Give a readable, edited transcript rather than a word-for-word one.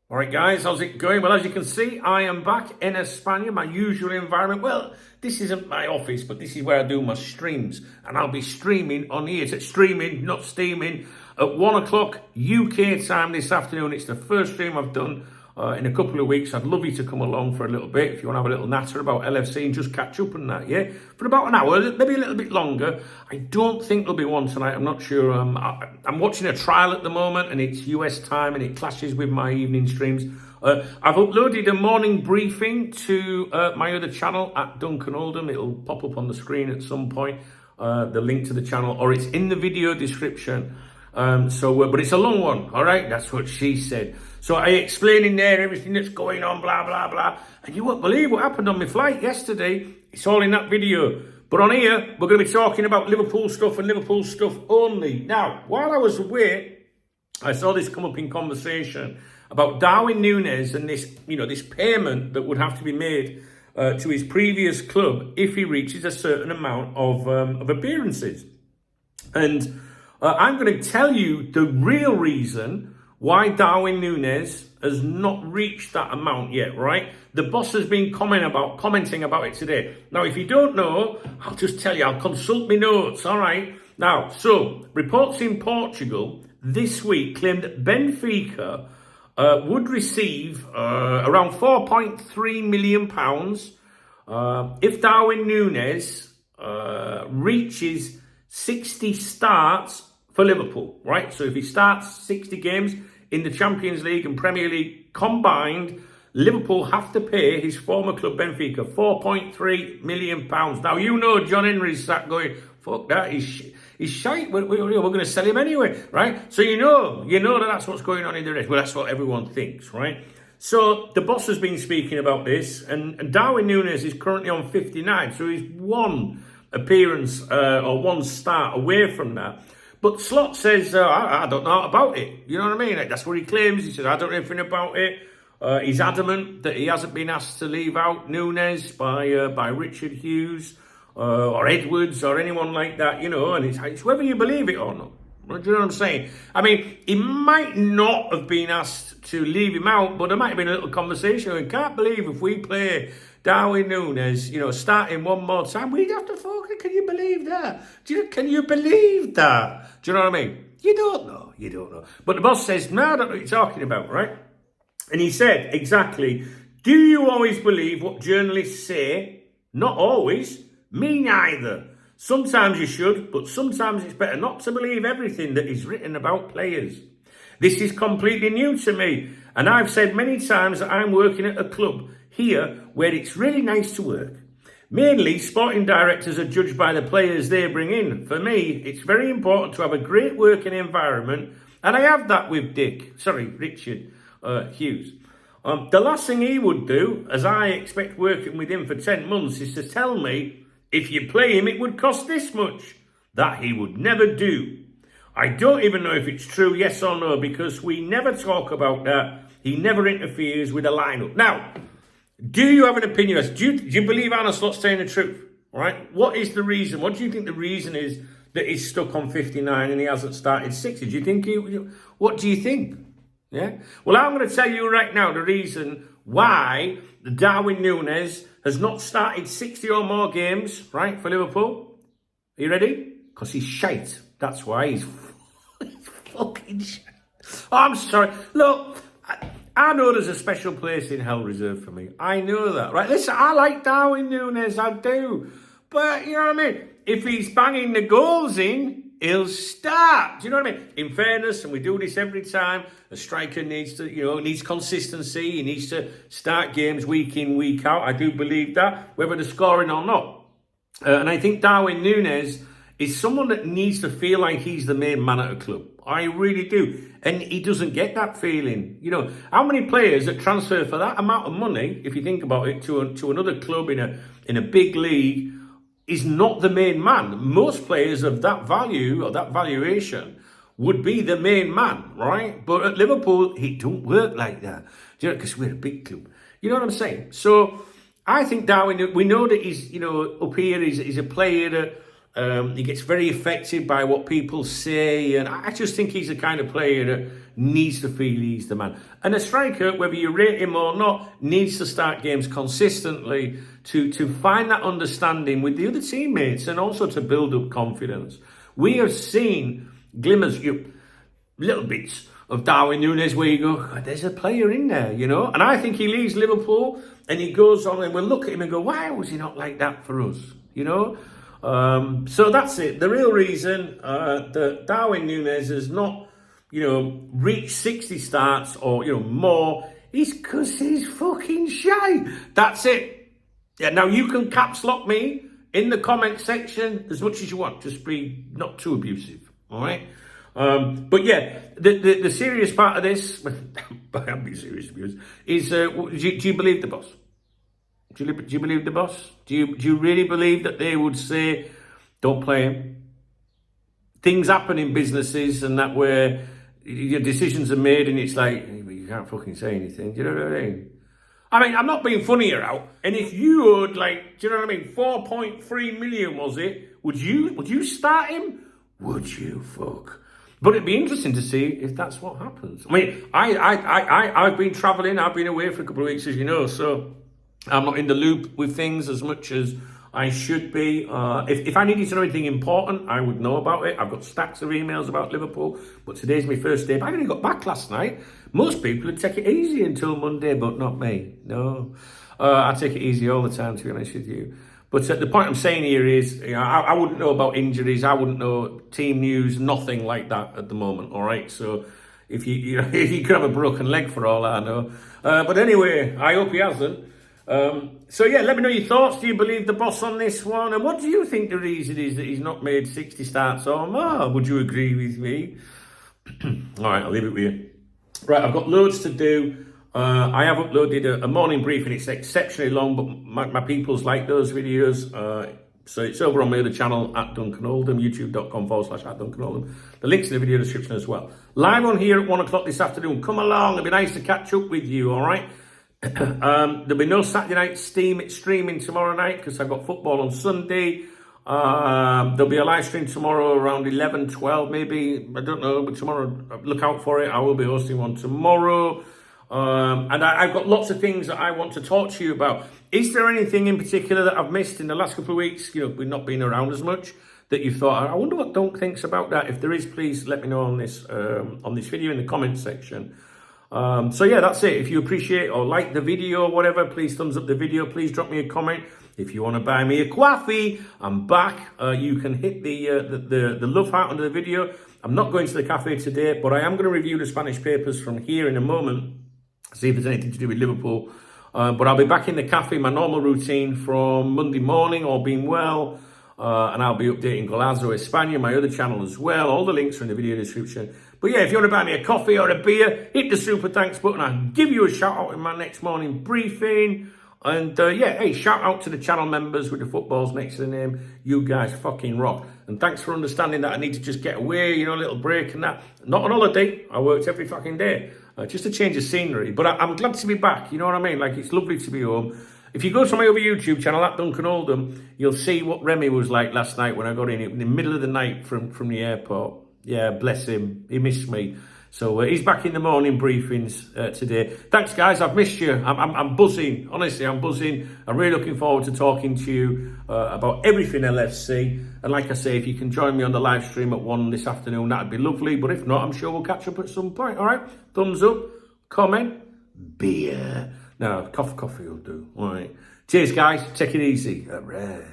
All right, guys, how's it going? Well, as you can see, I am back in España, my usual environment. Well, this isn't my office, but this is where I do my streams. And I'll be streaming on here. It's streaming, not steaming, at 1 o'clock UK time this afternoon. It's the first stream I've done in a couple of weeks. I'd love you to come along for a little bit if you want to have a little natter about LFC and just catch up and that, yeah? For about an hour, maybe a little bit longer. I don't think there'll be one tonight. I'm not sure. I'm watching a trial at the moment and it's US time and it clashes with my evening streams. I've uploaded a morning briefing to my other channel at Duncan Oldham. It'll pop up on the screen at some point, the link to the channel, or it's in the video description. But it's a long one, all right? That's what she said. So I explain in there everything that's going on, blah, blah, blah. And you won't believe what happened on my flight yesterday. It's all in that video. But on here, we're going to be talking about Liverpool stuff and Liverpool stuff only. Now, while I was away, I saw this come up in conversation about Darwin Nunez and this, this payment that would have to be made to his previous club if he reaches a certain amount of appearances. And I'm going to tell you the real reason why Darwin Nunez has not reached that amount yet, right? The boss has been commenting about it today. Now, if you don't know, I'll just tell you, I'll consult my notes, all right? Now, so, reports in Portugal this week claimed that Benfica would receive around £4.3 million if Darwin Nunez reaches 60 starts for Liverpool, right? So if he starts 60 games in the Champions League and Premier League combined, Liverpool have to pay his former club Benfica £4.3 million. Now, John Henry's sat going, fuck that, he's shite, we're going to sell him anyway, right? So you know that that's what's going on in the race. Well, that's what everyone thinks, right? So the boss has been speaking about this, and Darwin Nunez is currently on 59, so he's one appearance or one start away from that. But Slot says, I don't know about it. You know what I mean? That's what he claims. He says, I don't know anything about it. He's adamant that he hasn't been asked to leave out Nunez by Richard Hughes or Edwards or anyone like that, and it's whether you believe it or not. Do you know what I'm saying? I mean, he might not have been asked to leave him out, but there might have been a little conversation. I can't believe if we play Darwin Nunez, starting one more time, we'd have to focus. Can you believe that? Can you believe that? Do you know what I mean? You don't know. But the boss says, no, I don't know what you're talking about, right? And he said, exactly, do you always believe what journalists say? Not always. Me neither. Sometimes you should, but sometimes it's better not to believe everything that is written about players. This is completely new to me, and I've said many times that I'm working at a club here where it's really nice to work. Mainly, sporting directors are judged by the players they bring in. For me, it's very important to have a great working environment, and I have that with Richard Hughes. The last thing he would do, as I expect working with him for 10 months, is to tell me, if you play him, it would cost this much. That he would never do. I don't even know if it's true, yes or no, because we never talk about that. He never interferes with a lineup. Now, do you have an opinion? Do you believe Arne Slot's saying the truth? All right. What is the reason? What do you think the reason is that he's stuck on 59 and he hasn't started 60? Do you think what do you think? Yeah. Well, I'm going to tell you right now the reason why Darwin Nunez has not started 60 or more games, right, for Liverpool. Are you ready? Because he's shite. That's why he's fucking shite. Oh, I'm sorry. Look, I know there's a special place in hell reserved for me. I know that, right? Listen, I like Darwin Nunez, I do. But, you know what I mean? If he's banging the goals in, he'll start. Do you know what I mean? In fairness, and we do this every time, a striker needs to, needs consistency. He needs to start games week in, week out. I do believe that, whether they're scoring or not. And I think Darwin Nunez is someone that needs to feel like he's the main man at a club. I really do. And he doesn't get that feeling. How many players that transfer for that amount of money, if you think about it, to another club in a big league, is not the main man. Most players of that value or that valuation would be the main man, right? But at Liverpool, it don't work like that. Because we're a big club. You know what I'm saying? So I think Darwin, we know that he's, up here, he's a player that He gets very affected by what people say, and I just think he's the kind of player that needs to feel he's the man. And a striker, whether you rate him or not, needs to start games consistently to find that understanding with the other teammates and also to build up confidence. We have seen glimmers, little bits of Darwin Nunez where you go, "God, there's a player in there, you know." And I think he leaves Liverpool and he goes on and we'll look at him and go, why was he not like that for us, you know? So that's it. The real reason that Darwin Nunez has not, reached 60 starts or, more is because he's fucking shy. That's it. Yeah, now you can caps lock me in the comment section as much as you want. Just be not too abusive, all right? But yeah, the serious part of this, but I'll be serious, is do you believe the boss? Do you believe the boss? Do you really believe that they would say, don't play him? Things happen in businesses and that where your decisions are made and it's like, you can't fucking say anything. Do you know what I mean? I mean, I'm not being funny here out. And if you owed, do you know what I mean? 4.3 million, was it? Would you start him? Would you fuck? But it'd be interesting to see if that's what happens. I mean, I've been travelling. I've been away for a couple of weeks, as you know, so I'm not in the loop with things as much as I should be. If I needed to know anything important, I would know about it. I've got stacks of emails about Liverpool, but today's my first day. I only got back last night. Most people would take it easy until Monday, but not me. No, I take it easy all the time, to be honest with you. But the point I'm saying here is, I wouldn't know about injuries. I wouldn't know team news, nothing like that at the moment. All right. So if you could have a broken leg for all I know. But anyway, I hope he hasn't. So yeah, let me know your thoughts. Do you believe the boss on this one? And what do you think the reason is that he's not made 60 starts or more? Would you agree with me? All right, I'll leave it with you. Right, I've got loads to do. I have uploaded a morning briefing. It's exceptionally long, but my people's like those videos. So it's over on my other channel, at Duncan Oldham, youtube.com/at Duncan Oldham. The link's in the video description as well. Live on here at 1 o'clock this afternoon. Come along. It'll be nice to catch up with you, all right? There'll be no Saturday night streaming tomorrow night because I've got football on Sunday. There'll be a live stream tomorrow around 11, 12 maybe. I don't know, but tomorrow, look out for it. I will be hosting one tomorrow. And I've got lots of things that I want to talk to you about. Is there anything in particular that I've missed in the last couple of weeks, we've not been around as much, that you thought, I wonder what Dunk thinks about that? If there is, please let me know on this video in the comment section. So yeah, that's it. If you appreciate or like the video or whatever, please thumbs up the video. Please drop me a comment. If you want to buy me a coffee, I'm back. You can hit the love heart under the video. I'm not going to the cafe today, but I am going to review the Spanish papers from here in a moment. See if there's anything to do with Liverpool. But I'll be back in the cafe, my normal routine from Monday morning, all being well. And I'll be updating Golazo España, my other channel as well. All the links are in the video description. But yeah, if you want to buy me a coffee or a beer, hit the super thanks button. I'll give you a shout out in my next morning briefing. And yeah, hey, shout out to the channel members with the footballs next to the name. You guys fucking rock. And thanks for understanding that I need to just get away, a little break and that. Not on holiday. I worked every fucking day. Just a change of scenery. But I'm glad to be back. You know what I mean? It's lovely to be home. If you go to my other YouTube channel, at Duncan Oldham, you'll see what Remy was like last night when I got in the middle of the night from the airport. Yeah, bless him. He missed me. So he's back in the morning briefings today. Thanks, guys. I've missed you. I'm buzzing. Honestly, I'm buzzing. I'm really looking forward to talking to you about everything LFC. And like I say, if you can join me on the live stream at 1 this afternoon, that'd be lovely. But if not, I'm sure we'll catch up at some point. All right? Thumbs up, comment, beer. No, coffee will do. All right. Cheers, guys. Take it easy. All right.